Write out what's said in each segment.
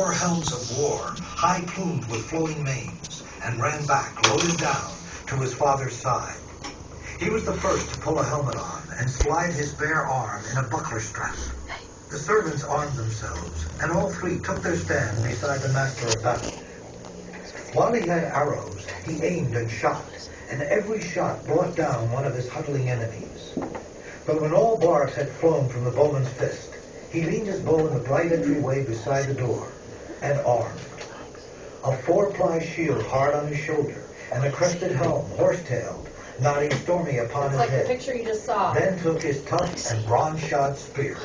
4 helms of war, high plumed with flowing manes, and ran back, loaded down, to his father's side. He was the first to pull a helmet on and slide his bare arm in a buckler strap. The servants armed themselves, and all 3 took their stand beside the master of battle. While he had arrows, he aimed and shot, and every shot brought down one of his huddling enemies. But when all barbs had flown from the bowman's fist, he leaned his bow in the bright entryway beside the door, and armed. A 4-ply shield hard on his shoulder, and a crested helm, horse-tailed, nodding stormy upon his like head. The picture you just saw. Then took his tough and bronze-shod spear.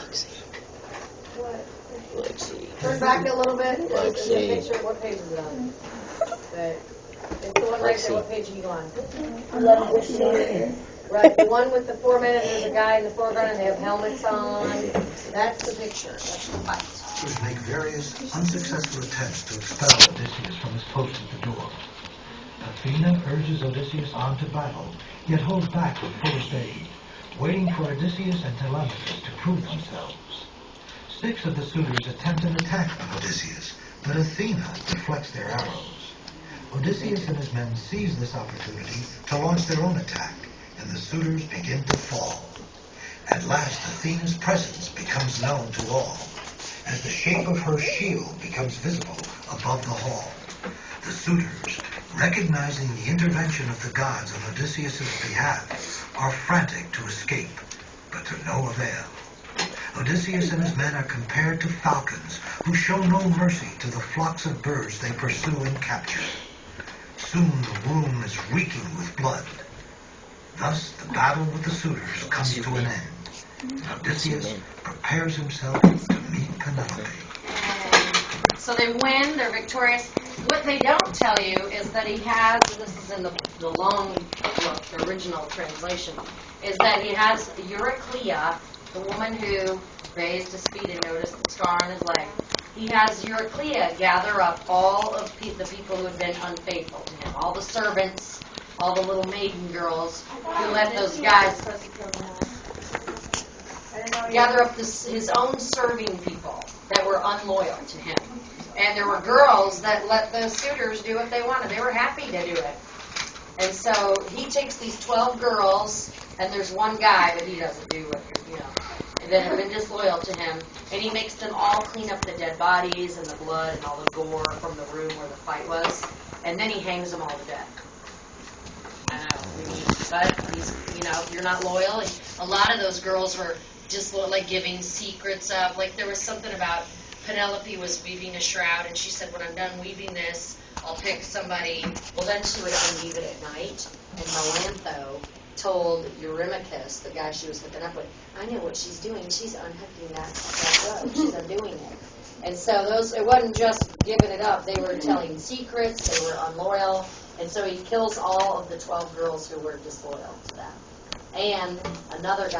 Turn back a little bit. There's a picture. What page is it on? It's the one right there. What page are you on? 11. Right, the one with the 4 men, and there's a guy in the foreground, and they have helmets on. That's the picture. That's the fight. To make various unsuccessful attempts to expel Odysseus from his post at the door. Athena urges Odysseus on to battle, yet holds back with fullest aid, waiting for Odysseus and Telemachus to prove themselves. 6 of the suitors attempt an attack on Odysseus, but Athena deflects their arrows. Odysseus and his men seize this opportunity to launch their own attack, and the suitors begin to fall. At last, Athena's presence becomes known to all, as the shape of her shield becomes visible above the hall. The suitors, recognizing the intervention of the gods on Odysseus' behalf, are frantic to escape, but to no avail. Odysseus and his men are compared to falcons who show no mercy to the flocks of birds they pursue and capture. Soon the room is reeking with blood. Thus the battle with the suitors comes to an end. Odysseus prepares himself to meet Penelope. So they win, they're victorious. What they don't tell you is that he has, and this is in the long book, the original translation, is that he has Euryclea, the woman who raised his feet and noticed the scar on his leg. He has Euryclea gather up all of the people who had been unfaithful to him, all the servants, all the little maiden girls who let those guys gather up his own serving people that were unloyal to him. And there were girls that let the suitors do what they wanted. They were happy to do it. And so he takes these 12 girls, and there's one guy, but he doesn't do what, that have been disloyal to him, and he makes them all clean up the dead bodies and the blood and all the gore from the room where the fight was, and then he hangs them all to death. I know, but he's, if you're not loyal, a lot of those girls were just like giving secrets up. Like there was something about Penelope was weaving a shroud, and she said, when I'm done weaving this, I'll pick somebody. Well, then she would unweave it at night, and Melantho told Eurymachus, the guy she was hooking up with, I know what she's doing. She's unhooking that rope. She's undoing it. And so it wasn't just giving it up. They were telling secrets. They were unloyal. And so he kills all of the 12 girls who were disloyal to them. And another guy